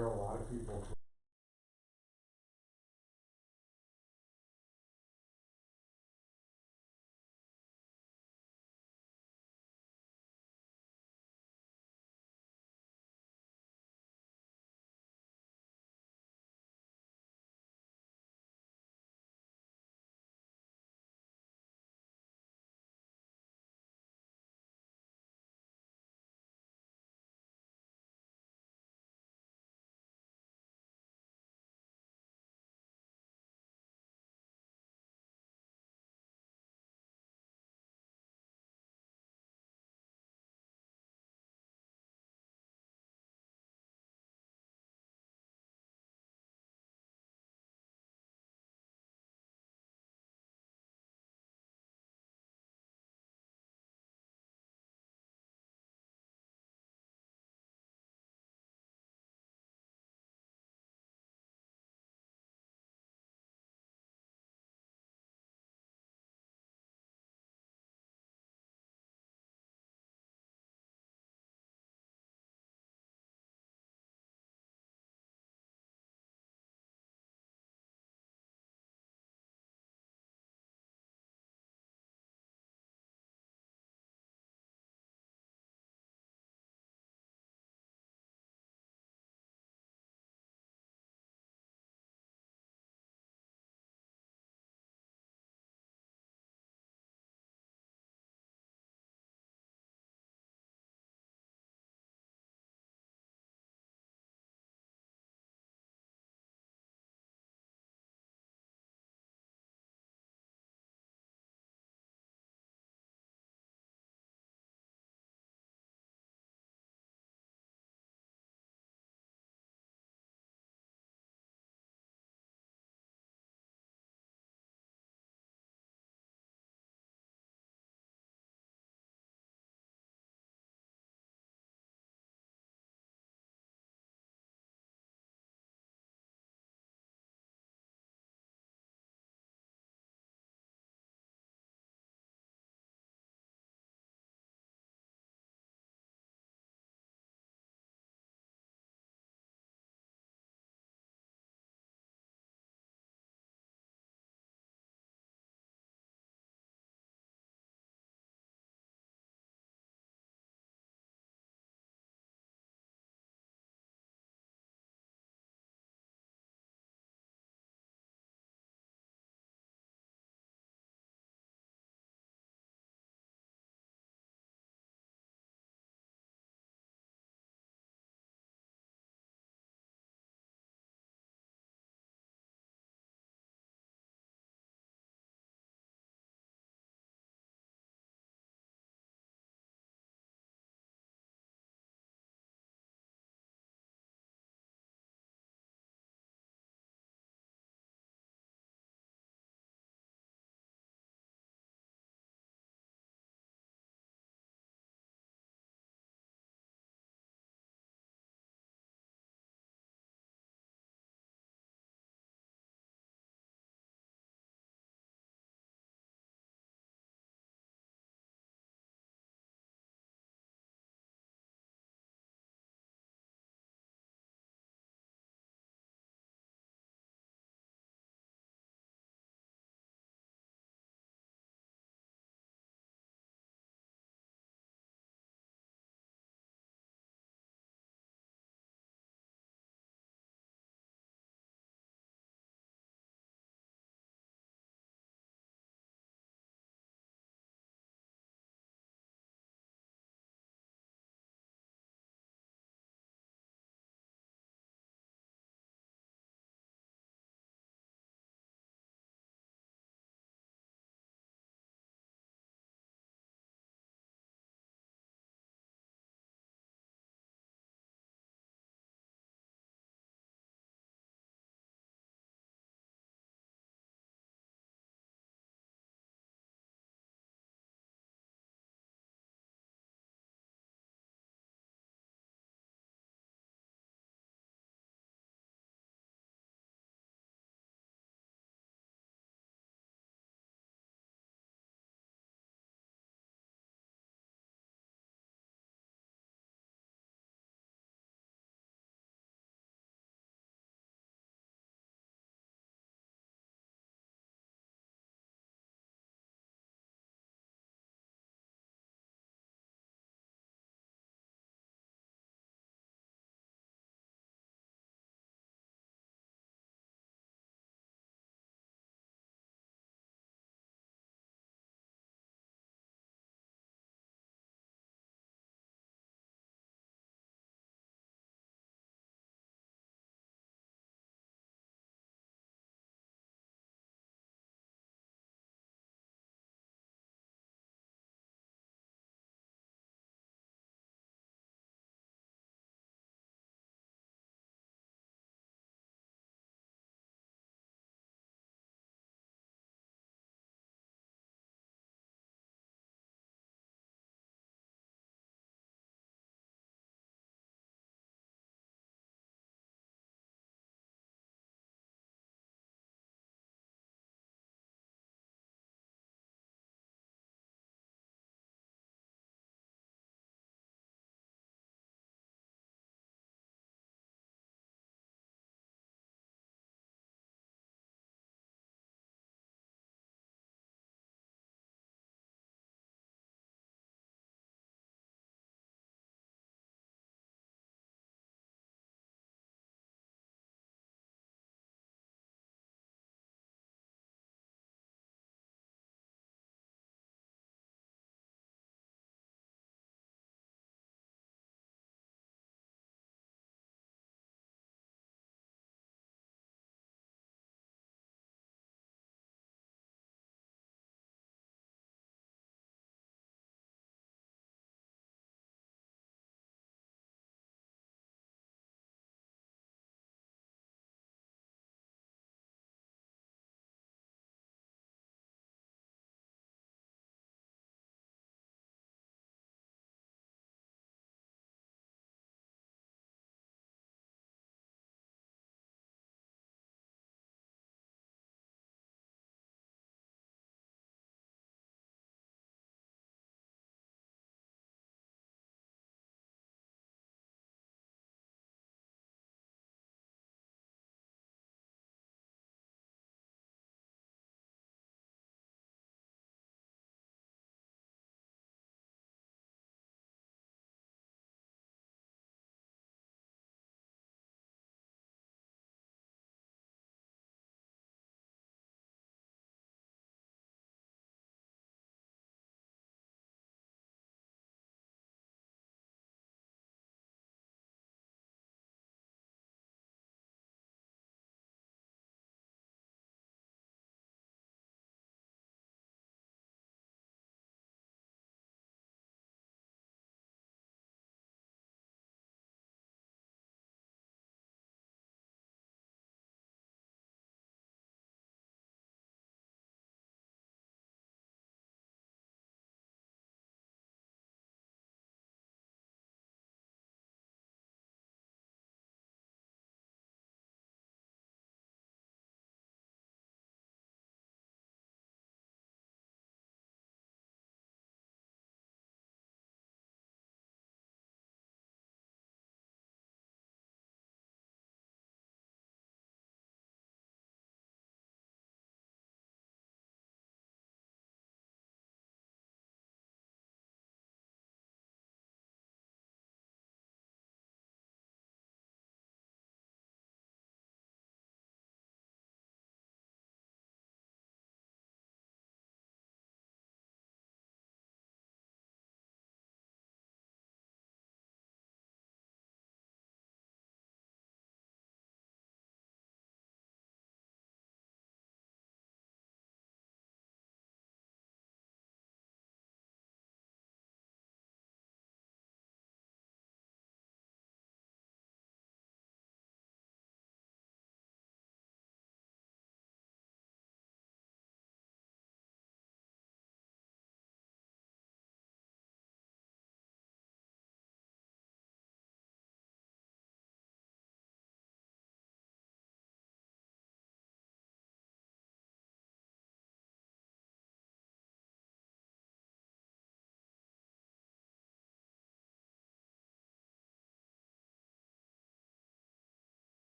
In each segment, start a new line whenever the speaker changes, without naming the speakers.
there are a lot of people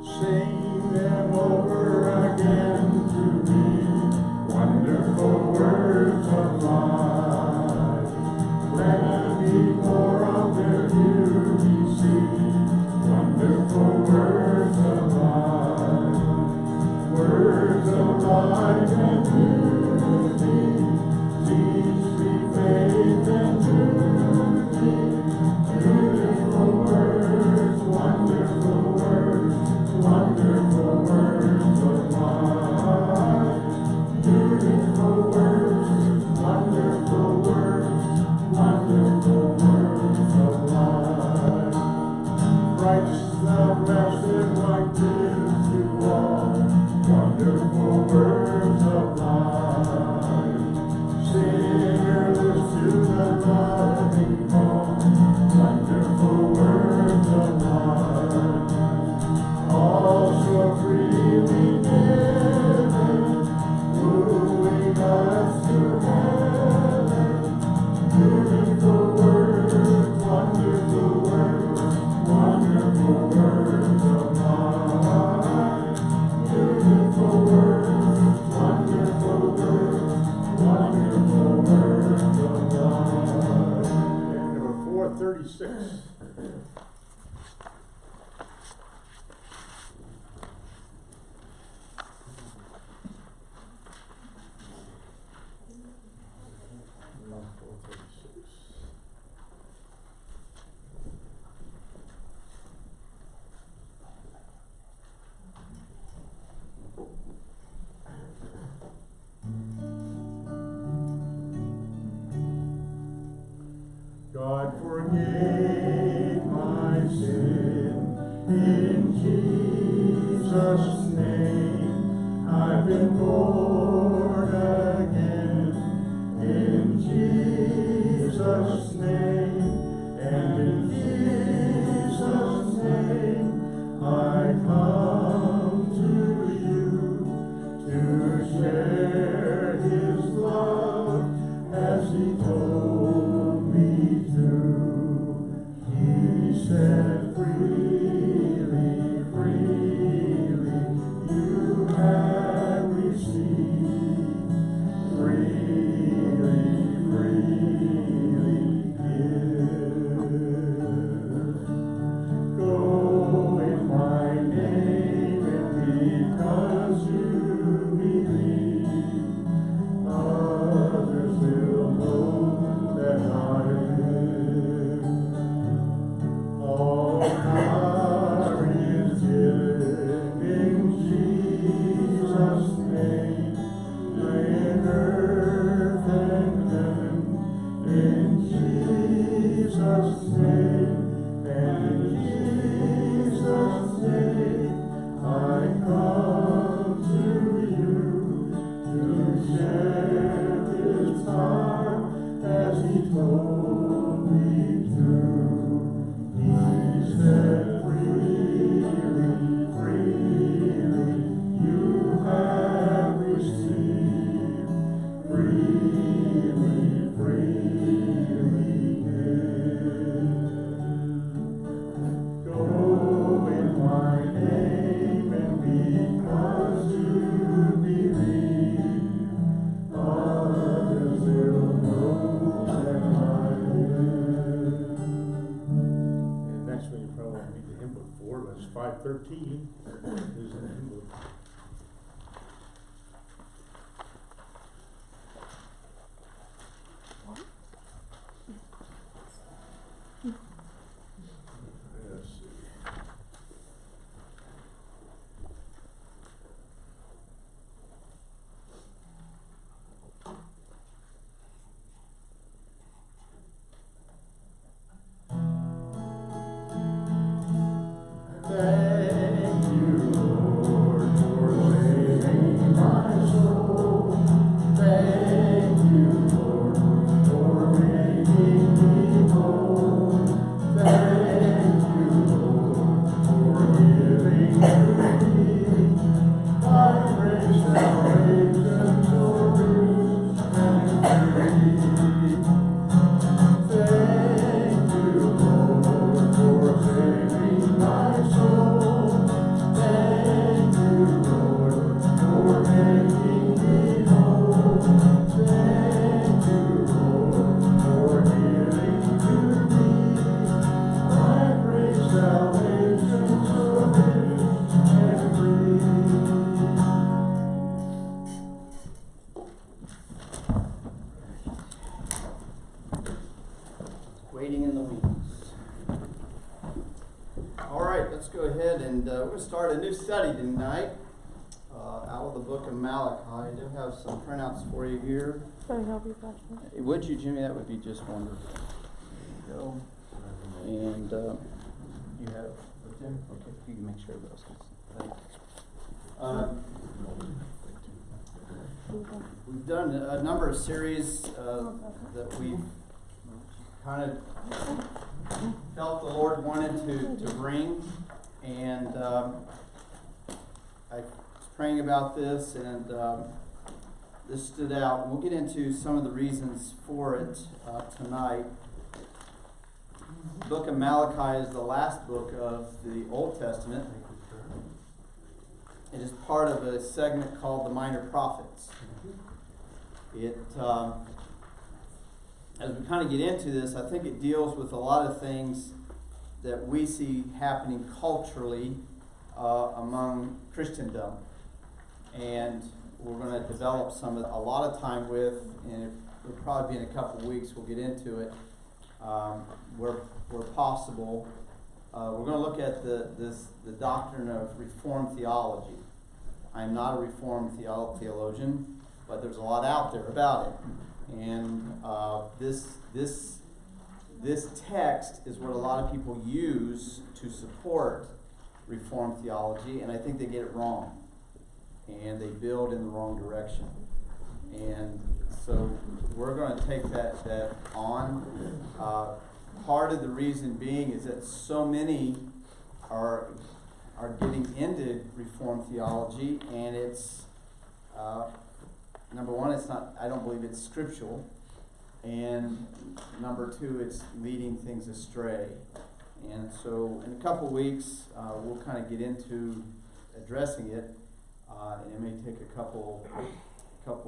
Sing them over again to me, wonderful words of life. Let me more of their beauty see, wonderful words of life. Words of life and beauty, teach me faith and duty. Beautiful words, wonderful words, wonderful words of life. Beautiful words, wonderful words, wonderful words of life. Christ thou blessed like this to all, wonderful words of life. Sinners to the loving call, wonderful words of life. All so freely given, moving us to heaven. Beautiful words, wonderful words, wonderful words of life. Beautiful words, wonderful words, wonderful words of life. And number 436. God forgave my sin in Jesus' name. I've been born again in Jesus' name, and in Jesus' name I come to you to share His love as He told me to. He said, freely, freely you have received, freely, freely give. Go in my name, and because you believe, others will know that I live. All power is given in Jesus' name, in earth and heaven, in Jesus' name, and in Jesus' name I come to you to share His heart as He told me to. He said, freely, freely you have received, freely, freely give. Go in my name, and because you believe, others 5:13 is the new book. Let's see. Thank you, Lord, for saving my soul. Thank you, Lord, for making me whole. Thank you, Lord, for giving to me thy great salvation so rich and free. Thank you, Lord, for saving my soul. Thank you, Lord, for making me whole. Thank you, Lord, for giving to me thy great salvation so rich and free.
Waiting in the wings. All right, let's go ahead and we're going to start a new study tonight out of the book of Malachi. I do have some printouts for you here.
Can I help you, Pastor?
Would you, Jimmy? That would be just wonderful. There you go. And you have, okay, you can make sure everybody else gets it. We've done a number of series that we've kind of felt the Lord wanted to bring, and I was praying about this, and this stood out. We'll get into some of the reasons for it tonight. The book of Malachi is the last book of the Old Testament. It is part of a segment called the Minor Prophets. It as we kind of get into this, I think it deals with a lot of things that we see happening culturally among Christendom. And we're going to develop a lot of time with, and it'll probably be in a couple of weeks, we'll get into it, where possible. We're going to look at the doctrine of Reformed theology. I'm not a Reformed theologian, but there's a lot out there about it. And this text is what a lot of people use to support Reformed theology, and I think they get it wrong, and they build in the wrong direction. And so we're going to take that on. Part of the reason being is that so many are getting into Reformed theology, and it's number one, I don't believe it's scriptural. And number two, it's leading things astray. And so in a couple of weeks, we'll kind of get into addressing it. And it may take a couple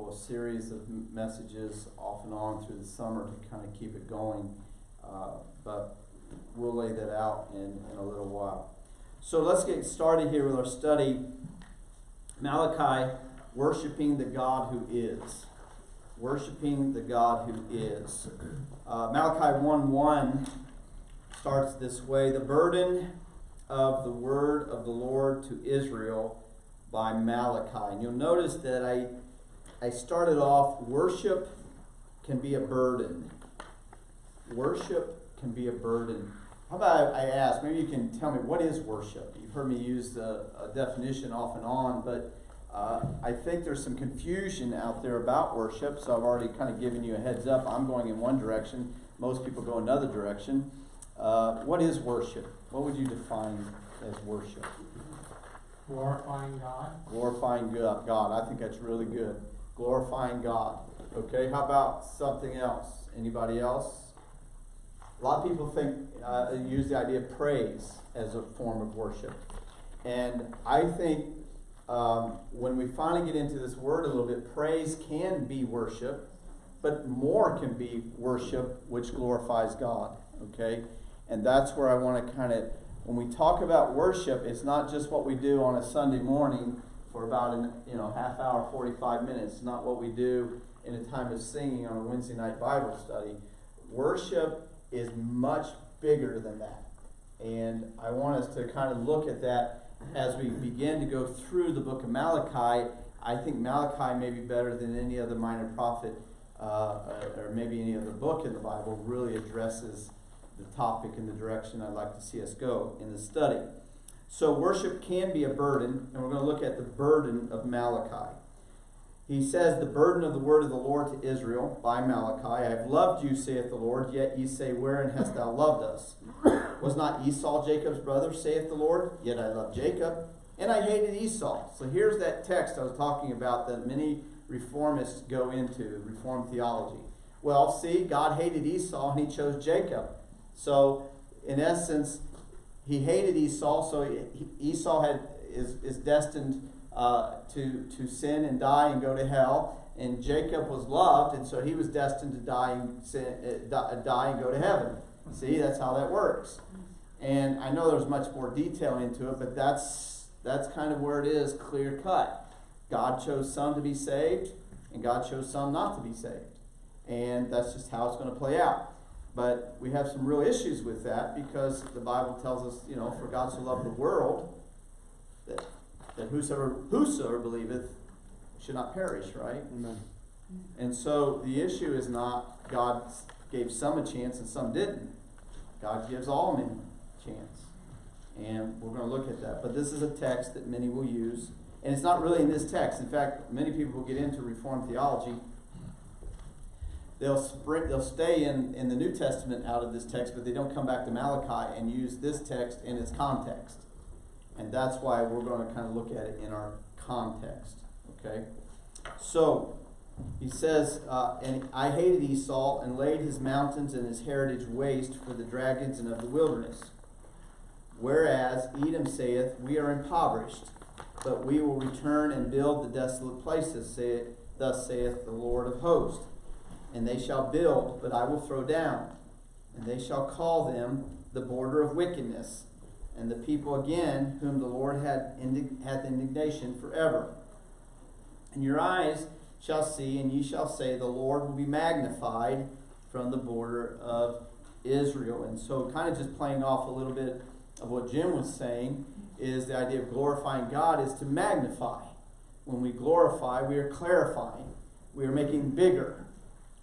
of series of messages off and on through the summer to kind of keep it going. But we'll lay that out in a little while. So let's get started here with our study. Malachi, worshiping the God who is. Worshiping the God who is. Malachi 1:1 starts this way: the burden of the word of the Lord to Israel by Malachi. And you'll notice that I started off, worship can be a burden. Worship can be a burden. How about I ask, maybe you can tell me, what is worship? You've heard me use a definition off and on, but I think there's some confusion out there about worship, so I've already kind of given you a heads up. I'm going in one direction. Most people go another direction. What is worship? What would you define as worship?
Glorifying God.
Glorifying God. I think that's really good. Glorifying God. Okay, how about something else? Anybody else? A lot of people use the idea of praise as a form of worship. And I think when we finally get into this word a little bit, praise can be worship, but more can be worship which glorifies God. Okay? And that's where I want to kind of when we talk about worship, it's not just what we do on a Sunday morning for about an half hour, 45 minutes. It's not what we do in a time of singing on a Wednesday night Bible study. Worship is much bigger than that. And I want us to kind of look at that as we begin to go through the book of Malachi. I think Malachi may be better than any other minor prophet or maybe any other book in the Bible really addresses the topic and the direction I'd like to see us go in the study. So worship can be a burden, and we're going to look at the burden of Malachi. He says, the burden of the word of the Lord to Israel by Malachi. I have loved you, saith the Lord, yet ye say, wherein hast thou loved us? Was not Esau Jacob's brother, saith the Lord? Yet I loved Jacob, and I hated Esau. So here's that text I was talking about that many reformists go into, Reformed theology. Well, see, God hated Esau, and he chose Jacob. So, in essence, he hated Esau, so Esau is destined to sin and die and go to hell. And Jacob was loved, and so he was destined to die and go to heaven. See, that's how that works. And I know there's much more detail into it, but that's kind of where it is, clear cut. God chose some to be saved, and God chose some not to be saved. And that's just how it's going to play out. But we have some real issues with that because the Bible tells us, for God so loved the world that whosoever believeth should not perish, right?
Amen.
And so the issue is not God gave some a chance and some didn't. God gives all men a chance. And we're going to look at that. But this is a text that many will use. And it's not really in this text. In fact, many people who get into Reformed theology, they'll stay in the New Testament out of this text, but they don't come back to Malachi and use this text in its context. And that's why we're going to kind of look at it in our context. Okay? So, he says, and I hated Esau and laid his mountains and his heritage waste for the dragons and of the wilderness. Whereas Edom saith, we are impoverished, but we will return and build the desolate places, thus saith the Lord of hosts. And they shall build, but I will throw down. And they shall call them the border of wickedness, and the people again whom the Lord hath indignation forever. And your eyes shall see, and ye shall say, the Lord will be magnified from the border of Israel. And so kind of just playing off a little bit of what Jim was saying is the idea of glorifying God is to magnify. When we glorify, we are clarifying. We are making bigger.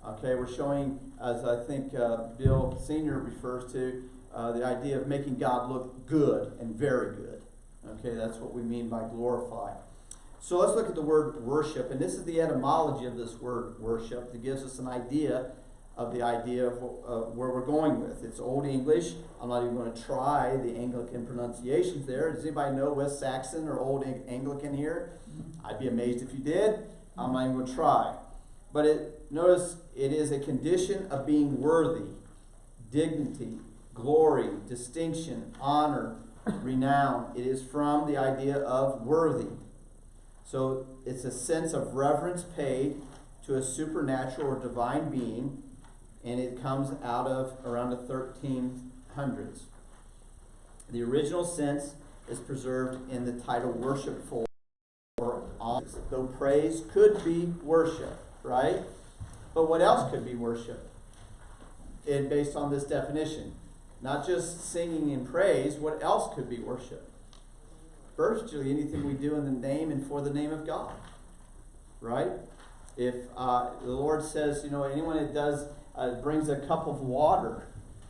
Okay, we're showing, as I think Bill Sr. refers to, the idea of making God look good and very good. Okay, that's what we mean by glorify. So let's look at the word worship, and this is the etymology of this word worship that gives us an idea of where we're going with. It's Old English. I'm not even going to try the Anglican pronunciations there. Does anybody know West Saxon or Old Anglican here? I'd be amazed if you did. I'm not even going to try. But notice it is a condition of being worthy, dignity, glory, distinction, honor, renown. It is from the idea of worthy. So it's a sense of reverence paid to a supernatural or divine being, and it comes out of around the 1300s. The original sense is preserved in the title worshipful or honest, though praise could be worship. Right? But what else could be worship? Based on this definition. Not just singing in praise, what else could be worship? Virtually anything we do in the name and for the name of God. Right? If the Lord says, anyone that brings a cup of water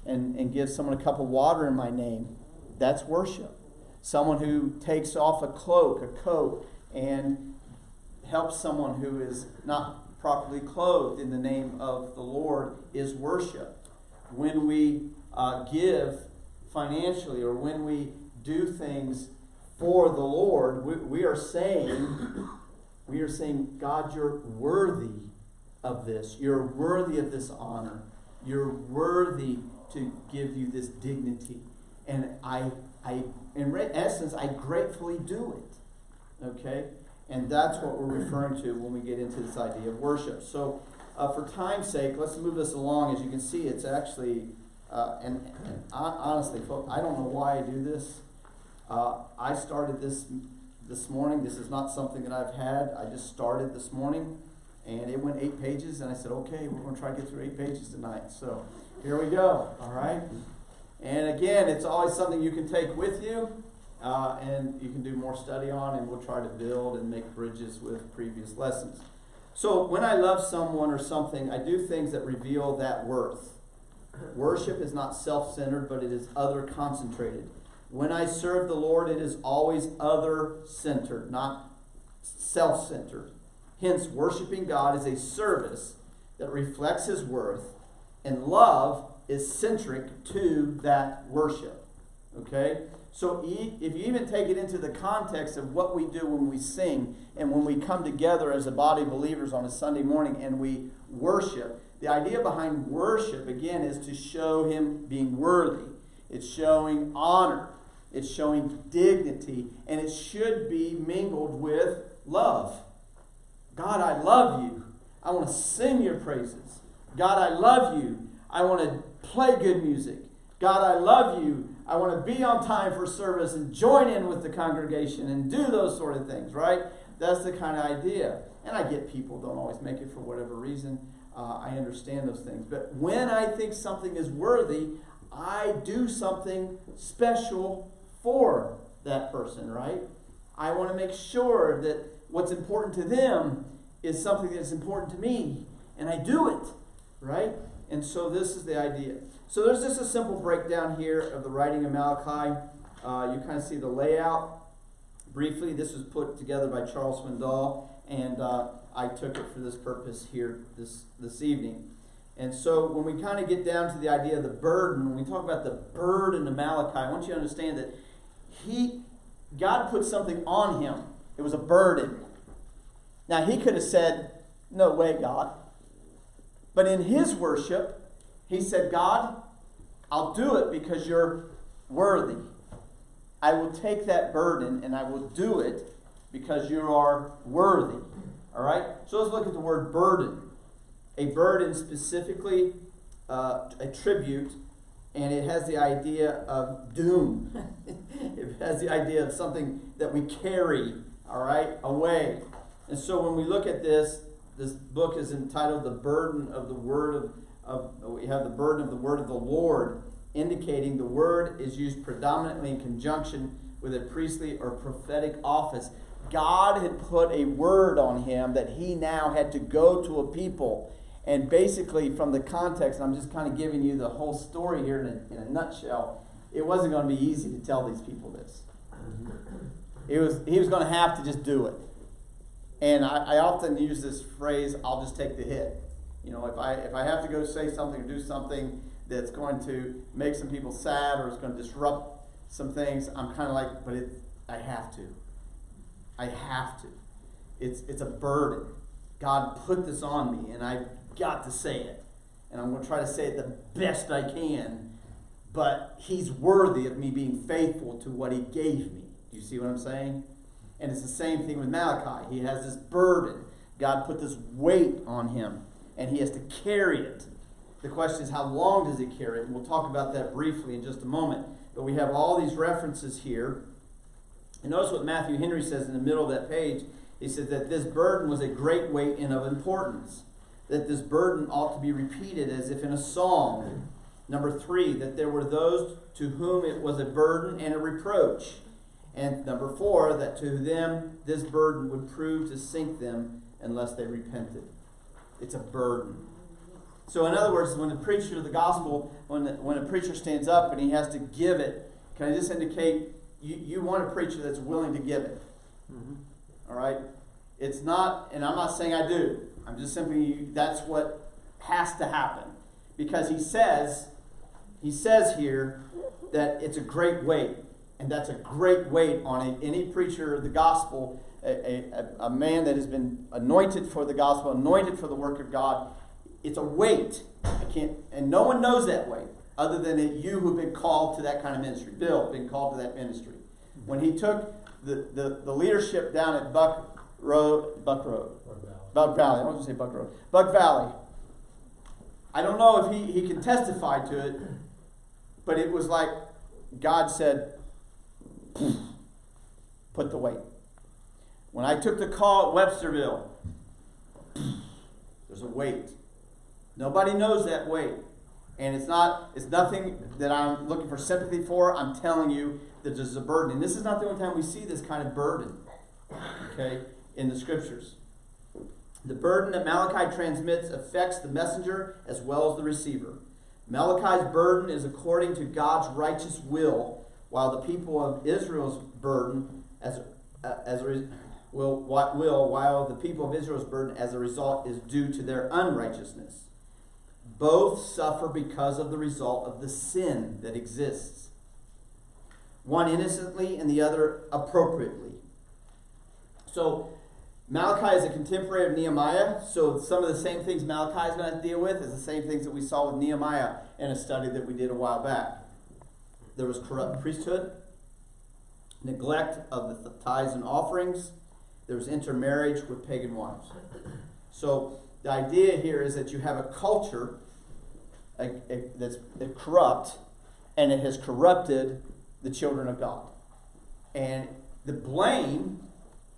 and gives someone a cup of water in my name, that's worship. Someone who takes off a cloak, a coat, and helps someone who is not properly clothed in the name of the Lord is worship. When we give financially or when we do things for the Lord, we are saying, God, you're worthy of this. You're worthy of this honor. You're worthy to give you this dignity. And in essence, I gratefully do it. Okay? And that's what we're referring to when we get into this idea of worship. So for time's sake, let's move this along. As you can see, it's actually Honestly, folks, I don't know why I do this. I started this morning. This is not something that I've had. I just started this morning, and it went 8 pages, and I said, okay, we're going to try to get through 8 pages tonight. So here we go, all right? And again, it's always something you can take with you, and you can do more study on, and we'll try to build and make bridges with previous lessons. So when I love someone or something, I do things that reveal that worth. Worship is not self-centered, but it is other-concentrated. When I serve the Lord, it is always other-centered, not self-centered. Hence, worshiping God is a service that reflects His worth, and love is centric to that worship. Okay? So if you even take it into the context of what we do when we sing and when we come together as a body of believers on a Sunday morning and we worship, the idea behind worship, again, is to show Him being worthy. It's showing honor. It's showing dignity. And it should be mingled with love. God, I love you. I want to sing your praises. God, I love you. I want to play good music. God, I love you. I want to be on time for service and join in with the congregation and do those sort of things, right? That's the kind of idea. And I get people don't always make it for whatever reason. I understand those things. But when I think something is worthy, I do something special for that person, right? I want to make sure that what's important to them is something that's important to me. And I do it, right? And so this is the idea. So there's just a simple breakdown here of the writing of Malachi. You kind of see the layout. Briefly, this was put together by Charles Swindoll, and I took it for this purpose here this evening. And so when we kind of get down to the idea of the burden, when we talk about the burden of Malachi, I want you to understand that God put something on him. It was a burden. Now, he could have said, no way, God. But in his worship, he said, God, I'll do it because you're worthy. I will take that burden and I will do it because you are worthy. All right? So let's look at the word burden. A burden specifically a tribute, and it has the idea of doom. It has the idea of something that we carry, all right, away. And so when we look at this book is entitled The Burden of the Word we have the burden of the Word of the Lord, indicating the word is used predominantly in conjunction with a priestly or prophetic office. God had put a word on him that he now had to go to a people. And basically, from the context, and I'm just kind of giving you the whole story here in a nutshell, it wasn't going to be easy to tell these people this. He was going to have to just do it. And I often use this phrase, I'll just take the hit. You know, if I have to go say something or do something that's going to make some people sad or it's going to disrupt some things, I'm kind of like, but I have to. I have to. It's a burden. God put this on me, and I've got to say it. And I'm going to try to say it the best I can, but he's worthy of me being faithful to what he gave me. Do you see what I'm saying? And it's the same thing with Malachi. He has this burden. God put this weight on him, and he has to carry it. The question is, how long does he carry it? And we'll talk about that briefly in just a moment. But we have all these references here. And notice what Matthew Henry says in the middle of that page. He says that this burden was a great weight and of importance. That this burden ought to be repeated as if in a song. Number 3, that there were those to whom it was a burden and a reproach. And number 4, that to them this burden would prove to sink them unless they repented. It's a burden. So in other words, when the preacher of the gospel, when a preacher stands up and he has to give it, can I just indicate you want a preacher that's willing to give it? Mm-hmm. All right? It's not, and I'm not saying I do. I'm just simply, that's what has to happen. Because he says here that it's a great weight. And that's a great weight on any preacher of the gospel, a man that has been anointed for the gospel, anointed for the work of God. It's a weight. And no one knows that weight other than you who've been called to that kind of ministry. Bill been called to that ministry. When he took the leadership down at Buck Valley. I want to say Buck Road. Buck Valley. I don't know if he can testify to it, But it was like God said, put the weight. When I took the call at Websterville, there's a weight. Nobody knows that weight. And it's nothing that I'm looking for sympathy for. I'm telling you that there's a burden. And this is not the only time we see this kind of burden, okay, in the scriptures. The burden that Malachi transmits affects the messenger as well as the receiver. Malachi's burden is according to God's righteous will, while the people of Israel's burden while the people of Israel's burden as a result is due to their unrighteousness. Both suffer because of the result of the sin that exists. One innocently and the other appropriately. So Malachi is a contemporary of Nehemiah, so some of the same things Malachi is going to deal with is the same things that we saw with Nehemiah in a study that we did a while back. There was corrupt priesthood, neglect of the tithes and offerings. There was intermarriage with pagan wives. So the idea here is that you have a culture that's corrupt, and it has corrupted the children of God. And the blame,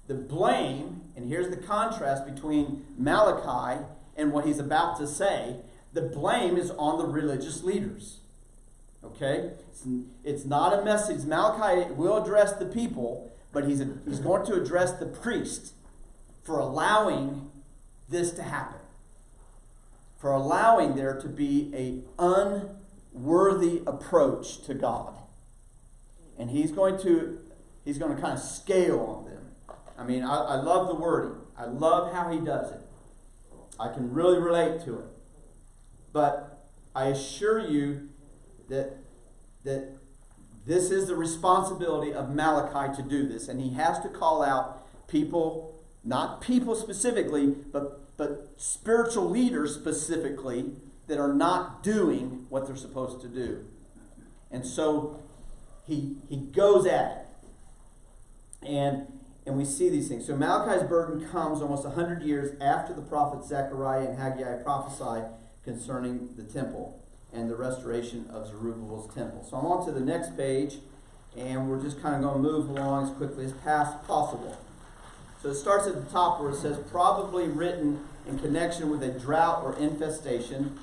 and here's the contrast between Malachi and what he's about to say, the blame is on the religious leaders. Okay? It's not a message. Malachi will address the people, but he's going to address the priest for allowing this to happen. For allowing there to be an unworthy approach to God. And he's going to kind of scale on them. I mean, I love the wording. I love how he does it. I can really relate to it. But I assure you that this is the responsibility of Malachi to do this. And he has to call out people, not people specifically, but spiritual leaders specifically that are not doing what they're supposed to do. And so he goes at it. And we see these things. So Malachi's burden comes almost 100 years after the prophets Zechariah and Haggai prophesy concerning the temple and the restoration of Zerubbabel's temple. So I'm on to the next page, and we're just kind of going to move along as quickly as possible. So it starts at the top where it says, probably written in connection with a drought or infestation.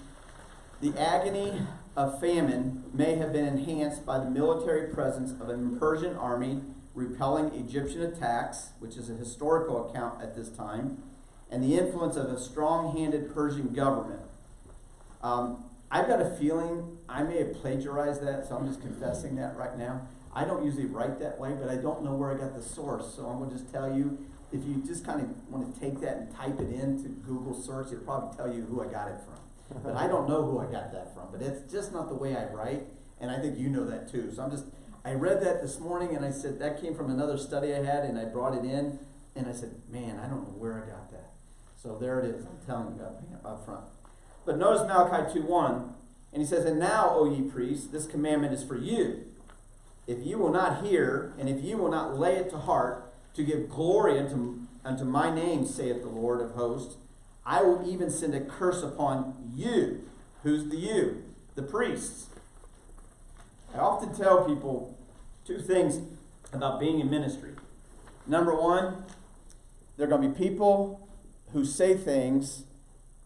The agony of famine may have been enhanced by the military presence of a Persian army repelling Egyptian attacks, which is a historical account at this time, and the influence of a strong-handed Persian government. I've got a feeling I may have plagiarized that, so I'm just confessing that right now. I don't usually write that way, but I don't know where I got the source, so I'm going to just tell you. If you just kind of want to take that and type it into Google search, it'll probably tell you who I got it from. But I don't know who I got that from. But it's just not the way I write, and I think you know that too. So I read that this morning, and I said, that came from another study I had, and I brought it in, and I said, man, I don't know where I got that. So there it is. I'm telling you up front. But notice Malachi 2:1, and he says, and now, O ye priests, this commandment is for you. If you will not hear, and if you will not lay it to heart, to give glory unto my name, saith the Lord of hosts, I will even send a curse upon you. Who's the you? The priests. I often tell people two things about being in ministry. Number one, there are going to be people who say things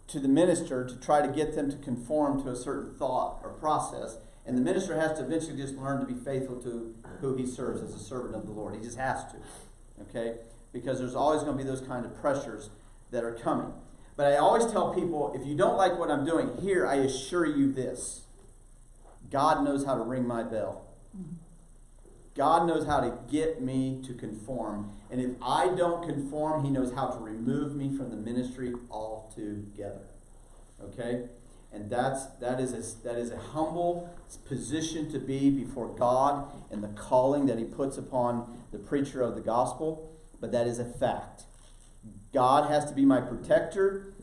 to the minister to try to get them to conform to a certain thought or process, and the minister has to eventually just learn to be faithful to who he serves as a servant of the Lord. He just has to. Okay? Because there's always going to be those kind of pressures that are coming. But I always tell people, if you don't like what I'm doing, here I assure you this. God knows how to ring my bell. God knows how to get me to conform. And if I don't conform, he knows how to remove me from the ministry altogether. Okay? And that is a humble position to be before God and the calling that he puts upon the preacher of the gospel, but that is a fact. God has to be my protector,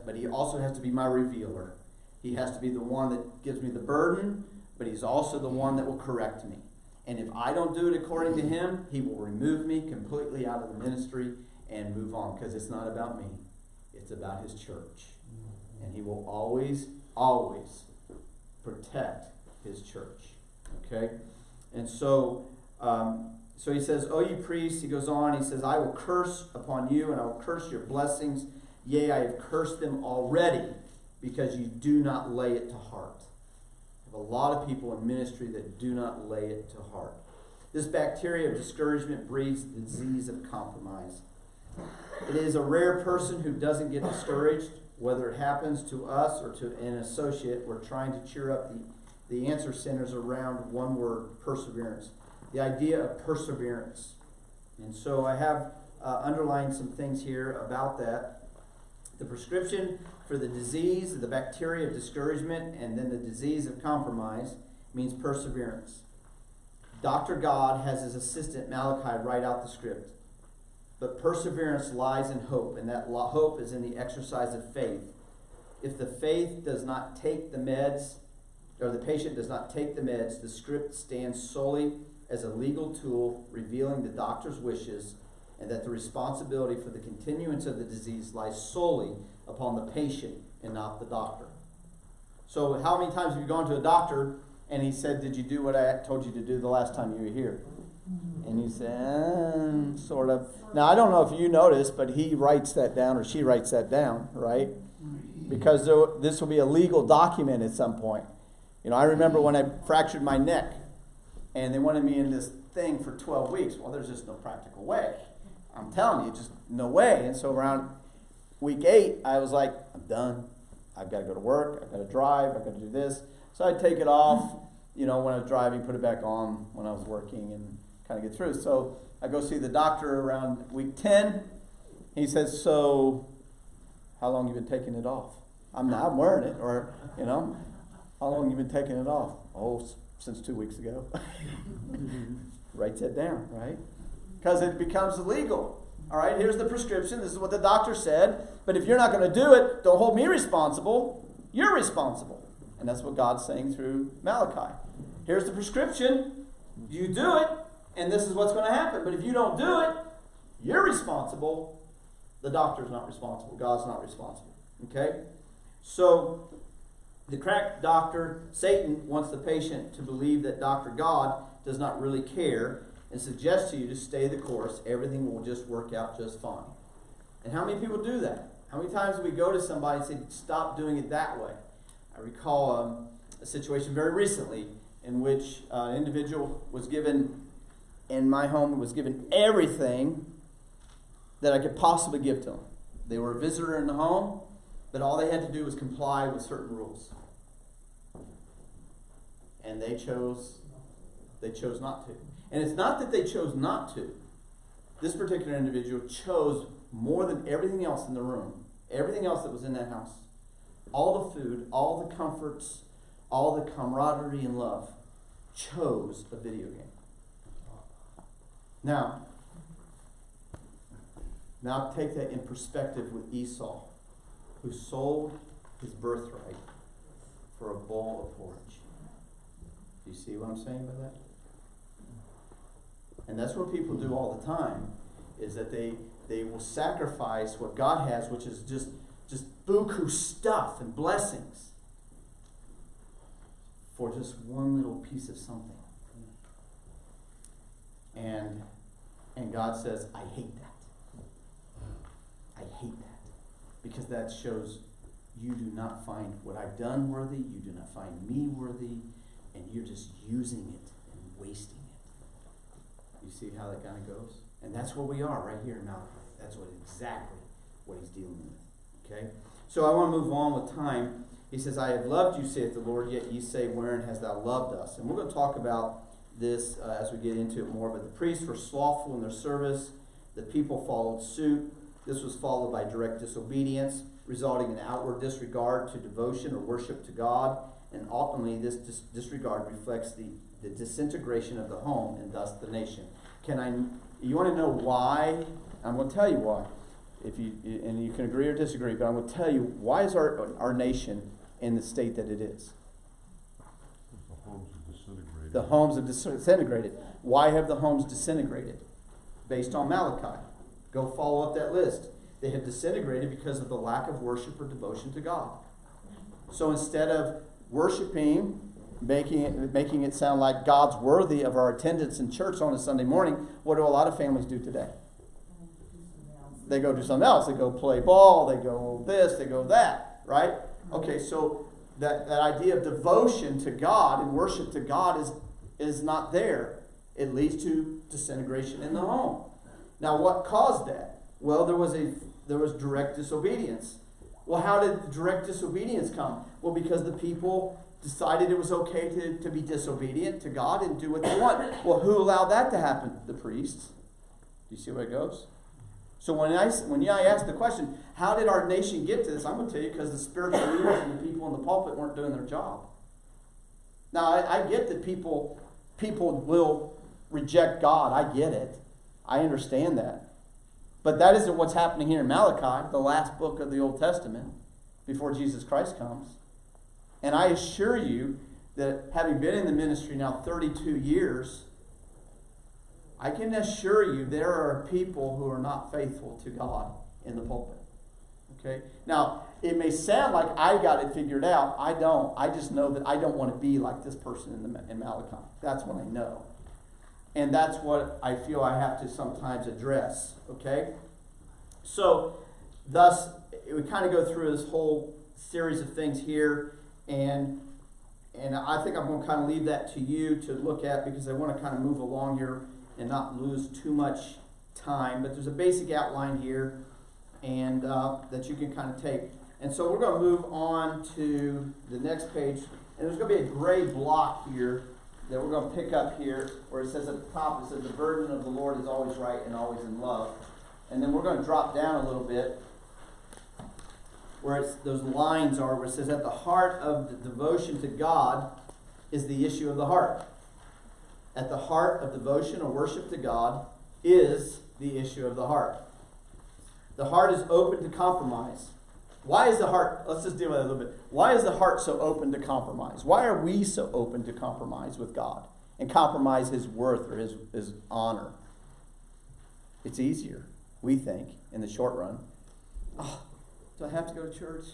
but he also has to be my revealer. He has to be the one that gives me the burden, but he's also the one that will correct me. And if I don't do it according to him, he will remove me completely out of the ministry and move on, because it's not about me. It's about his church. And he will always, always protect his church. Okay? And so he says, O ye priests, he goes on, he says, I will curse upon you, and I will curse your blessings. Yea, I have cursed them already, because you do not lay it to heart. I have a lot of people in ministry that do not lay it to heart. This bacteria of discouragement breeds the disease of compromise. It is a rare person who doesn't get discouraged, whether it happens to us or to an associate. We're trying to cheer up. The answer centers around one word: perseverance. The idea of perseverance. And so I have underlined some things here about that. The prescription for the disease, the bacteria of discouragement, and then the disease of compromise means perseverance. Dr. God has his assistant Malachi write out the script. But perseverance lies in hope, and that hope is in the exercise of faith. If the faith does not take the meds, or the patient does not take the meds, the script stands solely as a legal tool revealing the doctor's wishes, and that the responsibility for the continuance of the disease lies solely upon the patient and not the doctor. So how many times have you gone to a doctor and he said, did you do what I told you to do the last time you were here? And you say, sort of. Now, I don't know if you noticed, but he writes that down, or she writes that down, right? Because this will be a legal document at some point. You know, I remember when I fractured my neck, and they wanted me in this thing for 12 weeks. Well, there's just no practical way. I'm telling you, just no way. And so around week 8, I was like, I'm done. I've got to go to work. I've got to drive. I've got to do this. So I'd take it off, you know, when I was driving, put it back on when I was working, and kind of get through. So I go see the doctor around week 10. He says, so how long you been taking it off? I'm wearing it, or, you know, how long you been taking it off? Oh, since 2 weeks ago. Writes that down, right? Because it becomes illegal. All right, here's the prescription. This is what the doctor said. But if you're not going to do it, don't hold me responsible. You're responsible. And that's what God's saying through Malachi. Here's the prescription. You do it, and this is what's going to happen. But if you don't do it, you're responsible. The doctor's not responsible. God's not responsible. Okay? So, the crack doctor, Satan, wants the patient to believe that Dr. God does not really care and suggests to you to stay the course. Everything will just work out just fine. And how many people do that? How many times do we go to somebody and say, stop doing it that way? I recall a situation very recently in which an individual was given, in my home, was given everything that I could possibly give to them. They were a visitor in the home, but all they had to do was comply with certain rules. And they chose not to. And it's not that they chose not to. This particular individual chose more than everything else in the room, everything else that was in that house. All the food, all the comforts, all the camaraderie and love, chose a video game. Now take that in perspective with Esau, who sold his birthright for a bowl of porridge. Do you see what I'm saying by that? And that's what people do all the time, is that they will sacrifice what God has, which is just buku stuff and blessings, for just one little piece of something. And God says, I hate that. I hate that. Because that shows you do not find what I've done worthy, you do not find me worthy, and you're just using it and wasting it. You see how that kind of goes? And that's where we are right here in Malachi. That's exactly what he's dealing with. Okay? So I want to move on with time. He says, I have loved you, saith the Lord, yet ye say, wherein hast thou loved us? And we're going to talk about this as we get into it more. But the priests were slothful in their service. The people followed suit. This was followed by direct disobedience, resulting in outward disregard to devotion or worship to God. And ultimately, this disregard reflects the disintegration of the home and thus the nation. You want to know why? I'm going to tell you why. And you can agree or disagree, but I'm going to tell you, why is our nation in the state that it is?
The homes have disintegrated.
The homes have disintegrated. Why have the homes disintegrated? Based on Malachi. Go follow up that list. They have disintegrated because of the lack of worship or devotion to God. So instead of worshiping making it sound like God's worthy of our attendance in church on a Sunday morning, what do a lot of families do today? They go do something else. They go play ball, they go this, they go that, right? Okay, so that idea of devotion to God and worship to God is not there. It leads to disintegration in the home. Now, what caused that? Well, there was direct disobedience. Well, how did direct disobedience come? Well, because the people decided it was okay to be disobedient to God and do what they want. Well, who allowed that to happen? The priests. Do you see where it goes? So when I ask the question, how did our nation get to this? I'm going to tell you, because the spiritual leaders and the people in the pulpit weren't doing their job. Now, I get that people will reject God. I get it. I understand that. But that isn't what's happening here in Malachi, the last book of the Old Testament, before Jesus Christ comes. And I assure you that having been in the ministry now 32 years, I can assure you there are people who are not faithful to God in the pulpit. Okay? Now, it may sound like I got it figured out. I don't. I just know that I don't want to be like this person in Malachi. That's what I know. And that's what I feel I have to sometimes address. Okay? So, thus, we kind of go through this whole series of things here. And I think I'm going to kind of leave that to you to look at, because I want to kind of move along here and not lose too much time. But there's a basic outline here and that you can kind of take. And so we're going to move on to the next page. And there's going to be a gray block here that we're going to pick up here where it says at the top, it says the burden of the Lord is always right and always in love. And then we're going to drop down a little bit where those lines are, where it says at the heart of the devotion to God is the issue of the heart. At the heart of devotion or worship to God is the issue of the heart. The heart is open to compromise. Why is the heart, let's just deal with that a little bit. Why is the heart so open to compromise? Why are we so open to compromise with God and compromise His worth or His honor? It's easier, we think, in the short run. Oh, do I have to go to church?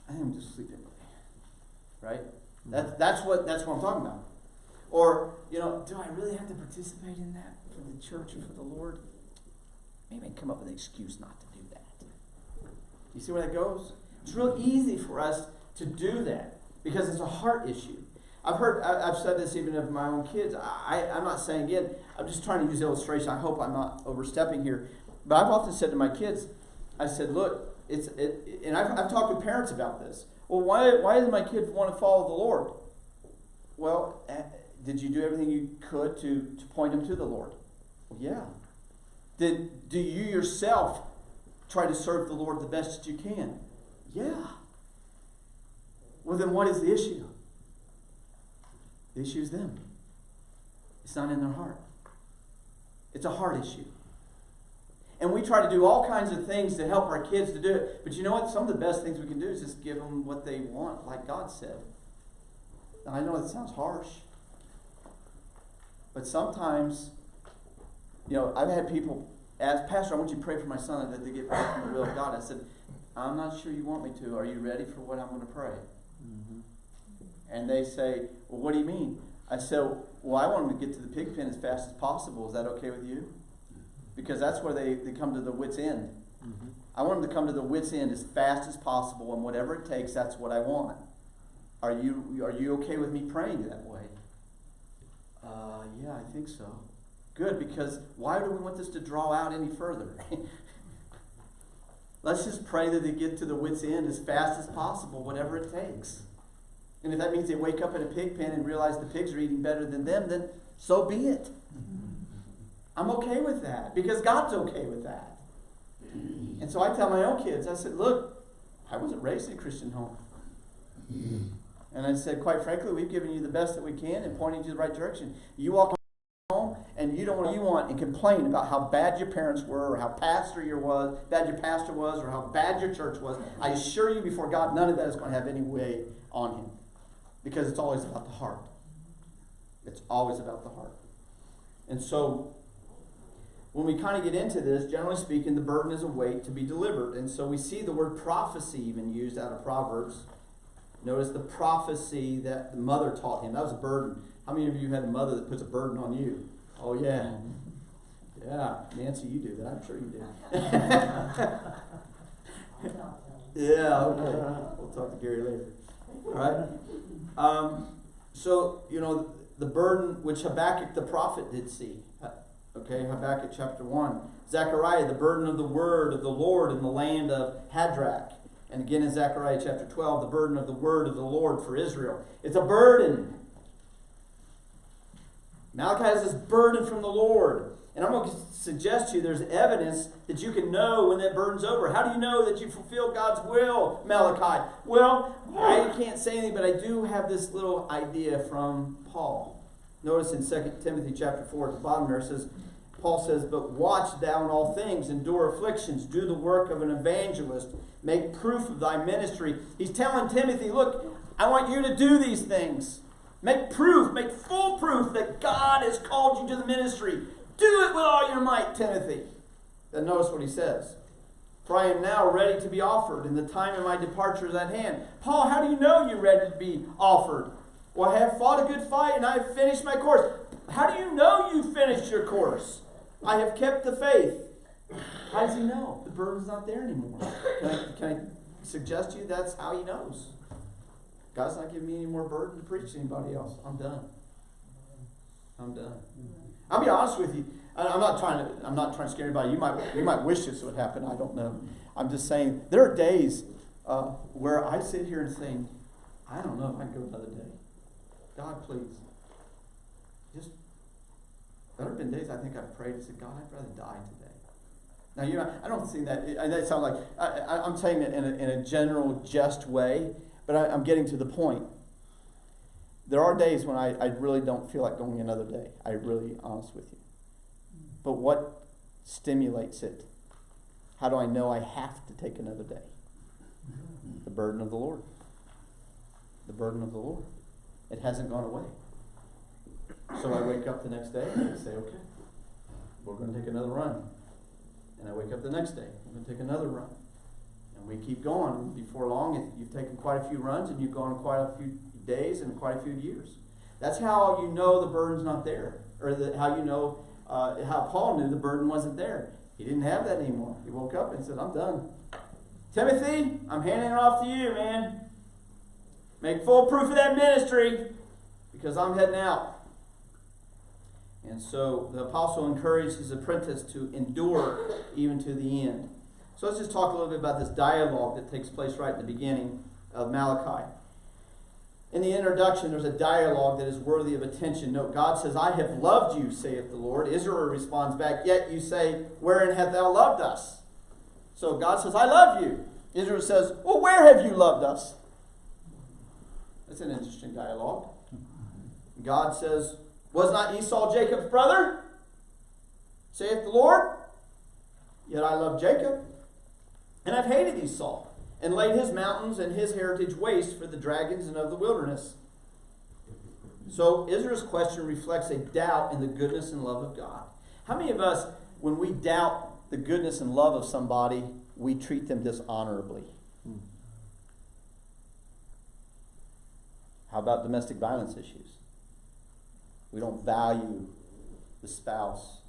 I am just sleeping. Right? That's what I'm talking about. Or, do I really have to participate in that for the church or for the Lord? Maybe I can come up with an excuse not to do that. You see where that goes? It's real easy for us to do that because it's a heart issue. I've said this even of my own kids. I'm not saying again, I'm just trying to use illustration. I hope I'm not overstepping here. But I've often said to my kids, I said, look, and I've talked to parents about this. Well, why does my kid want to follow the Lord? Well, did you do everything you could to point him to the Lord? Well, yeah. Do you yourself try to serve the Lord the best that you can? Yeah. Well, then what is the issue? The issue is them. It's not in their heart. It's a heart issue. And we try to do all kinds of things to help our kids to do it. But you know what? Some of the best things we can do is just give them what they want, like God said. Now, I know that sounds harsh. But sometimes, I've had people ask, Pastor, I want you to pray for my son that they get back from the will of God. I said, I'm not sure you want me to. Are you ready for what I'm going to pray? Mm-hmm. And they say, well, what do you mean? I said, well, I want them to get to the pig pen as fast as possible. Is that okay with you? Because that's where they come to the wit's end. Mm-hmm. I want them to come to the wit's end as fast as possible, and whatever it takes, that's what I want. Are you okay with me praying that way? Yeah, I think so. Good, because why do we want this to draw out any further? Let's just pray that they get to the wit's end as fast as possible, whatever it takes. And if that means they wake up in a pig pen and realize the pigs are eating better than them, then so be it. I'm okay with that, because God's okay with that. And so I tell my own kids, I said, look, I wasn't raised in a Christian home. And I said, quite frankly, we've given you the best that we can and pointing you the right direction. You walk home and you don't want what you want and complain about how bad your parents were or how bad your pastor was or how bad your church was. I assure you before God, none of that is going to have any weight on him, because it's always about the heart. It's always about the heart. And so when we kind of get into this, generally speaking, the burden is a weight to be delivered. And so we see the word prophecy even used out of Proverbs. Notice the prophecy that the mother taught him. That was a burden. How many of you had a mother that puts a burden on you? Oh, yeah. Yeah, Nancy, you do that. I'm sure you do. Yeah, okay. We'll talk to Gary later. All right. So, the burden which Habakkuk the prophet did see. Okay, Habakkuk chapter 1. Zechariah, the burden of the word of the Lord in the land of Hadrach. And again in Zechariah chapter 12, the burden of the word of the Lord for Israel. It's a burden. Malachi has this burden from the Lord. And I'm going to suggest to you there's evidence that you can know when that burden's over. How do you know that you fulfill God's will, Malachi? Well, I can't say anything, but I do have this little idea from Paul. Notice in 2 Timothy chapter 4 at the bottom there, Paul says, "But watch thou in all things, endure afflictions, do the work of an evangelist, make proof of thy ministry." He's telling Timothy, look, I want you to do these things. Make proof, make full proof that God has called you to the ministry. Do it with all your might, Timothy. Then notice what he says. "For I am now ready to be offered, and the time of my departure is at hand." Paul, how do you know you're ready to be offered? "Well, I have fought a good fight, and I have finished my course." How do you know you finished your course? "I have kept the faith." How does he know? The burden's not there anymore. Can I suggest to you that's how he knows? God's not giving me any more burden to preach to anybody else. I'm done. I'll be honest with you. I'm not trying to scare anybody. You might wish this would happen. I don't know. I'm just saying there are days where I sit here and think, I don't know if I can go another day. God, please. There have been days I think I've prayed and said, God, I'd rather die today. Now, I don't see that. That sounds like I'm saying it in a general jest way, but I'm getting to the point. There are days when I really don't feel like going another day. I'm really honest with you. But what stimulates it? How do I know I have to take another day? The burden of the Lord. The burden of the Lord. It hasn't gone away. So I wake up the next day and I say, okay, we're going to take another run. And I wake up the next day, we're going to take another run. And we keep going. Before long, you've taken quite a few runs and you've gone quite a few days and quite a few years. That's how you know the burden's not there. Or how you know how Paul knew the burden wasn't there. He didn't have that anymore. He woke up and said, I'm done. Timothy, I'm handing it off to you, man. Make full proof of that ministry because I'm heading out. And so the apostle encouraged his apprentice to endure even to the end. So let's just talk a little bit about this dialogue that takes place right at the beginning of Malachi. In the introduction, there's a dialogue that is worthy of attention. Note, God says, I have loved you, saith the Lord. Israel responds back, yet you say, wherein hast thou loved us? So God says, I love you. Israel says, well, where have you loved us? That's an interesting dialogue. God says, was not Esau Jacob's brother? Saith the Lord. Yet I love Jacob, and I've hated Esau, and laid his mountains and his heritage waste for the dragons and of the wilderness. So Israel's question reflects a doubt in the goodness and love of God. How many of us, when we doubt the goodness and love of somebody, we treat them dishonorably? How about domestic violence issues? We don't value the spouse.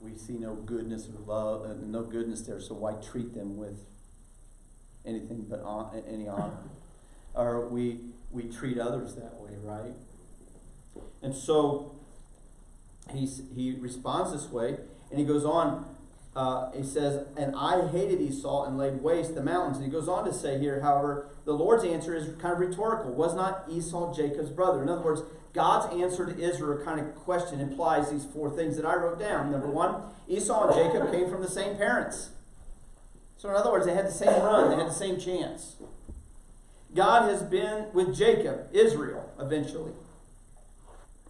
We see no goodness or love, no goodness there, so why treat them with anything but any honor? Or we treat others that way, right? And so he responds this way, and he goes on. He says, and I hated Esau and laid waste the mountains. And he goes on to say here, however, the Lord's answer is kind of rhetorical. Was not Esau Jacob's brother? In other words, God's answer to Israel kind of question implies these four things that I wrote down. Number one, Esau and Jacob came from the same parents. So in other words, they had the same run. They had the same chance. God has been with Jacob, Israel, eventually.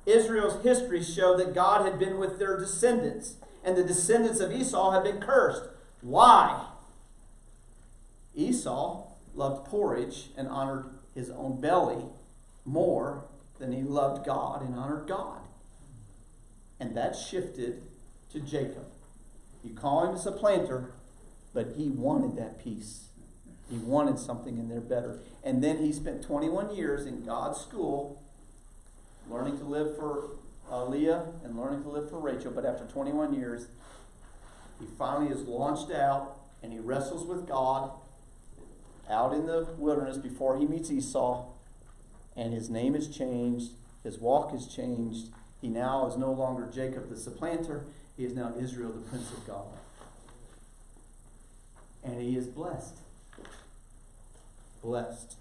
Israel's history showed that God had been with their descendants. And the descendants of Esau had been cursed. Why? Esau loved porridge and honored his own belly more than he loved God and honored God. And that shifted to Jacob. You call him a supplanter, but he wanted that piece He wanted something in there better. And then he spent 21 years in God's school, learning to live for Leah and learning to live for Rachel. But after 21 years, he finally is launched out, and he wrestles with God out in the wilderness before he meets Esau. And his name is changed. His walk is changed. He now is no longer Jacob the supplanter. He is now Israel, the Prince of God. And he is blessed. Blessed.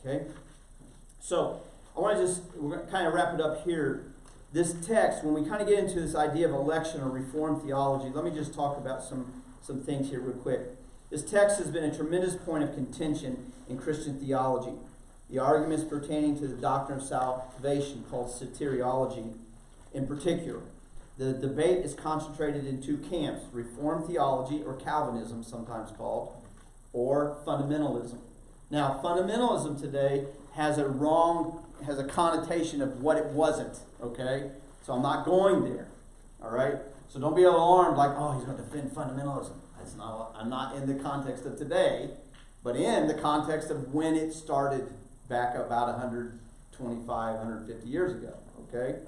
Okay? So, we're going to kind of wrap it up here. This text, when we kind of get into this idea of election or Reformed theology, let me just talk about some things here real quick. This text has been a tremendous point of contention in Christian theology. The arguments pertaining to the doctrine of salvation, called soteriology in particular. The debate is concentrated in two camps: Reformed theology, or Calvinism sometimes called, or fundamentalism. Now, fundamentalism today has a connotation of what it wasn't, okay? So I'm not going there, all right? So don't be alarmed like, oh, he's going to defend fundamentalism. I'm not in the context of today, but in the context of when it started back about 125, 150 years ago, okay?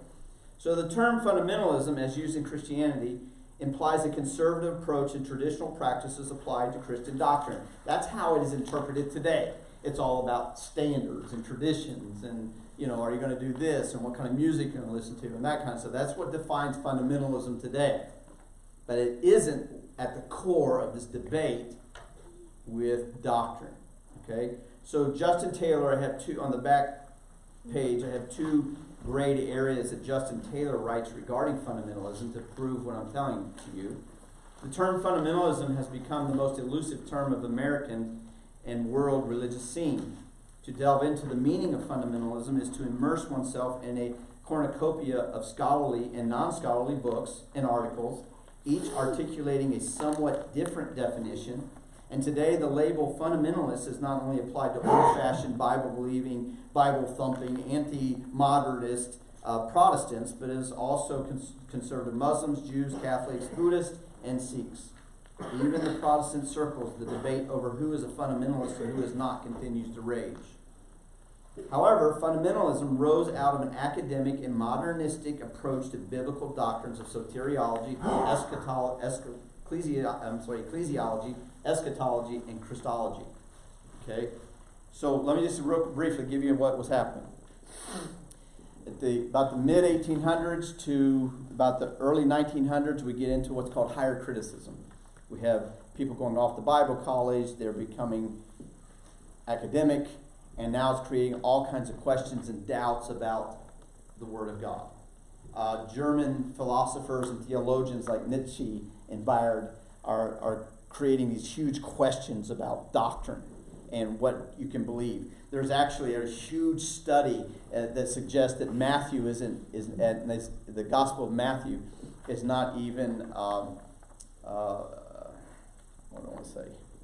So the term fundamentalism, as used in Christianity, implies a conservative approach and traditional practices applied to Christian doctrine. That's how it is interpreted today. It's all about standards and traditions and, are you going to do this and what kind of music you're going to listen to and that kind of stuff. That's what defines fundamentalism today. But it isn't at the core of this debate with doctrine, okay? So Justin Taylor, I have two, on the back page, I have two great areas that Justin Taylor writes regarding fundamentalism to prove what I'm telling to you. The term fundamentalism has become the most elusive term of the American and world religious scene. To delve into the meaning of fundamentalism is to immerse oneself in a cornucopia of scholarly and non-scholarly books and articles, each articulating a somewhat different definition. And today the label fundamentalist is not only applied to old-fashioned Bible-believing, Bible-thumping, anti-modernist Protestants, but is also conservative Muslims, Jews, Catholics, Buddhists, and Sikhs. Even the Protestant circles, the debate over who is a fundamentalist and who is not continues to rage. However, fundamentalism rose out of an academic and modernistic approach to biblical doctrines of soteriology, ecclesiology, eschatology, and Christology. Okay? So let me just real briefly give you what was happening. About the mid-1800s to about the early 1900s, we get into what's called higher criticism. We have people going off to Bible college, they're becoming academic, and now it's creating all kinds of questions and doubts about the Word of God. German philosophers and theologians like Nietzsche and Bayard are creating these huge questions about doctrine and what you can believe. There's actually a huge study that suggests that Matthew the Gospel of Matthew is not even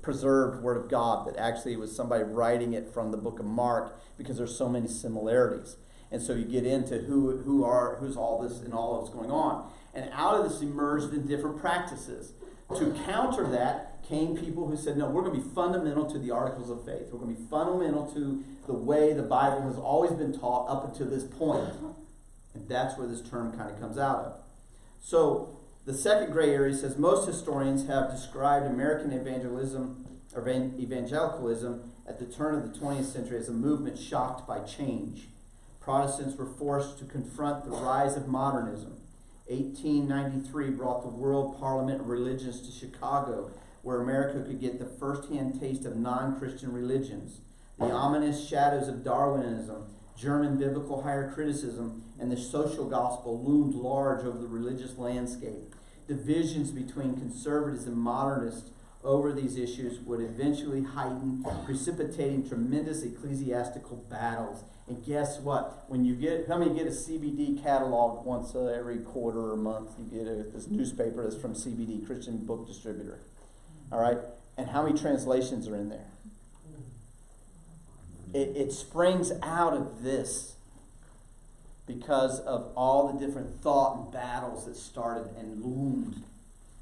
preserved Word of God, that actually it was somebody writing it from the book of Mark, because there's so many similarities. And so you get into who's all this and all that's going on. And out of this emerged in different practices. To counter that came people who said, no, we're going to be fundamental to the articles of faith. We're going to be fundamental to the way the Bible has always been taught up until this point. And that's where this term kind of comes out of. So the second gray area says most historians have described American evangelicalism at the turn of the 20th century as a movement shocked by change. Protestants were forced to confront the rise of modernism. 1893 brought the World Parliament of Religions to Chicago, where America could get the first-hand taste of non-Christian religions. The ominous shadows of Darwinism, German biblical higher criticism, and the social gospel loomed large over the religious landscape. Divisions between conservatives and modernists over these issues would eventually heighten, precipitating tremendous ecclesiastical battles. And guess what? When you get a CBD catalog once every quarter or month, you get this newspaper that's from CBD, Christian Book Distributor. All right? And how many translations are in there? It springs out of this because of all the different thought and battles that started and loomed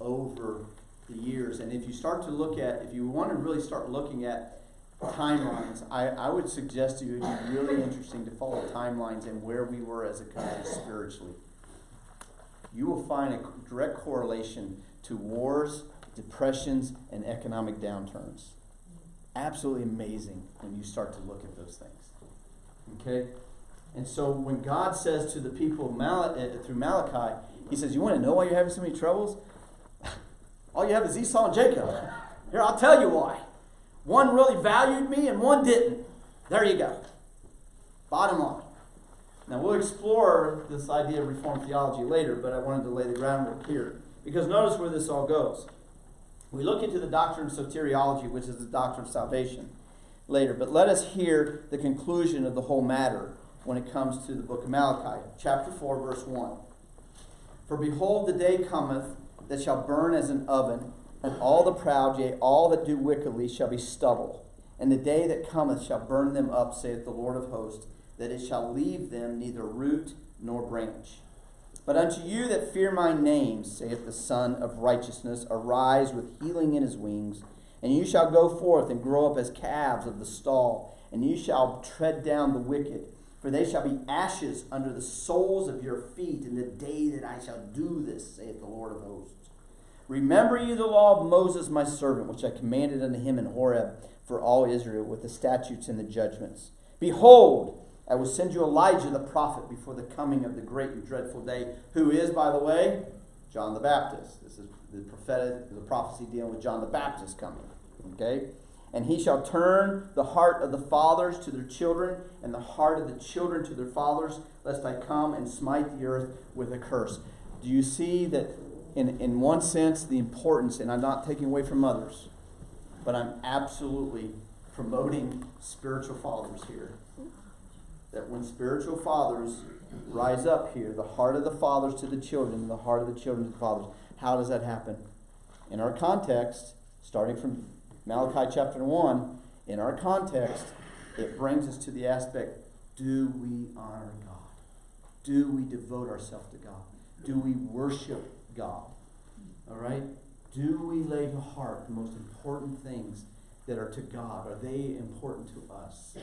over the years. And if you want to really start looking at timelines, I would suggest to you it would be really interesting to follow timelines and where we were as a country spiritually. You will find a direct correlation to wars, depressions, and economic downturns. Absolutely amazing when you start to look at those things. Okay? And so when God says to the people through Malachi, he says, you want to know why you're having so many troubles? All you have is Esau and Jacob. Here, I'll tell you why. One really valued me and one didn't. There you go. Bottom line. Now, we'll explore this idea of Reformed theology later, but I wanted to lay the groundwork here. Because notice where this all goes. We look into the doctrine of soteriology, which is the doctrine of salvation, later. But let us hear the conclusion of the whole matter when it comes to the book of Malachi. Chapter 4, verse 1. For behold, the day cometh that shall burn as an oven, and all the proud, yea, all that do wickedly, shall be stubble. And the day that cometh shall burn them up, saith the Lord of hosts, that it shall leave them neither root nor branch. But unto you that fear my name, saith the Son of Righteousness, arise with healing in his wings, and you shall go forth and grow up as calves of the stall, and you shall tread down the wicked, for they shall be ashes under the soles of your feet in the day that I shall do this, saith the Lord of hosts. Remember ye the law of Moses my servant, which I commanded unto him in Horeb for all Israel, with the statutes and the judgments. Behold, I will send you Elijah the prophet before the coming of the great and dreadful day, who is, by the way, John the Baptist. This is the prophecy dealing with John the Baptist coming. Okay? And he shall turn the heart of the fathers to their children, and the heart of the children to their fathers, lest I come and smite the earth with a curse. Do you see that in one sense the importance, and I'm not taking away from others, but I'm absolutely promoting spiritual fathers here. That when spiritual fathers rise up here, the heart of the fathers to the children, and the heart of the children to the fathers, how does that happen? In our context, starting from Malachi chapter 1, in our context, it brings us to the aspect, do we honor God? Do we devote ourselves to God? Do we worship God? All right? Do we lay to heart the most important things that are to God? Are they important to us?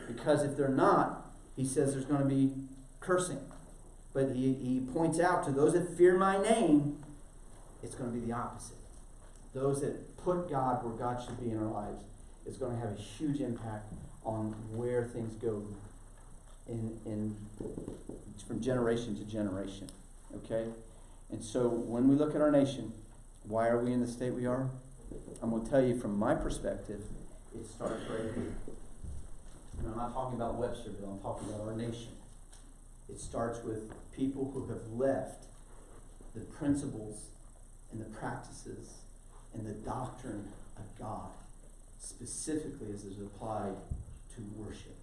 Because if they're not, he says there's going to be cursing. But he points out to those that fear my name, it's going to be the opposite. Those that put God where God should be in our lives, it's going to have a huge impact on where things go from generation to generation. Okay? And so when we look at our nation, why are we in the state we are? I'm going to tell you from my perspective, it starts right here. And I'm not talking about Websterville, I'm talking about our nation. It starts with people who have left the principles and the practices and the doctrine of God, specifically as it is applied to worship.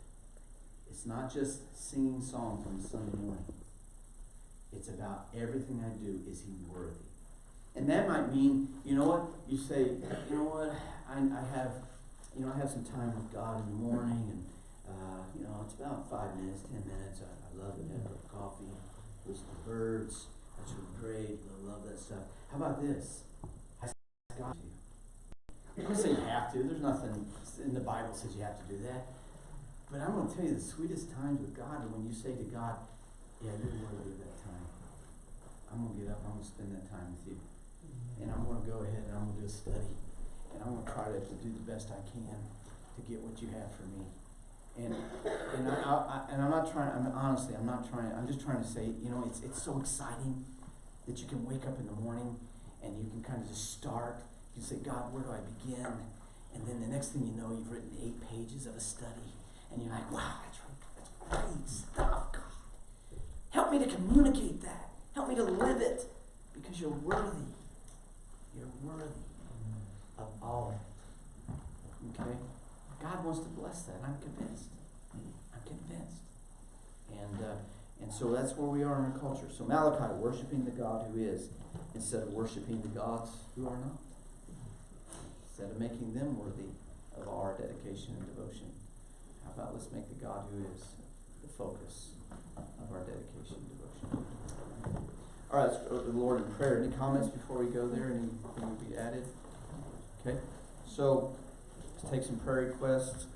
It's not just singing songs on Sunday morning. It's about everything I do, is he worthy? And that might mean, you know what? You say, you know what? I have some time with God in the morning, and it's about 5 minutes, 10 minutes. I love it. Have a cup of coffee, listen to birds. That's really great. I love that stuff. How about this? I ask God to. I'm not saying you have to. There's nothing in the Bible that says you have to do that. But I'm going to tell you the sweetest times with God are when you say to God, yeah, you're worthy of that time. I'm going to get up, I'm going to spend that time with you. And I'm going to go ahead and I'm going to do a study. And I'm going to try to do the best I can to get what you have for me. And I'm not trying, I'm just trying to say, it's so exciting that you can wake up in the morning and you can kind of just start. You say, God, where do I begin? And then the next thing you know, you've written 8 pages of a study. And you're like, wow, that's great stuff, God. Help me to communicate that. Help me to live it. Because you're worthy. You're worthy of all of it. Okay? God wants to bless that. I'm convinced. And so that's where we are in our culture. So Malachi, worshiping the God who is, instead of worshiping the gods who are not. Instead of making them worthy of our dedication and devotion. How about let's make the God who is the focus of our dedication and devotion. All right, let's go to the Lord in prayer. Any comments before we go there? Anything to be added? Okay. So, take some prayer requests.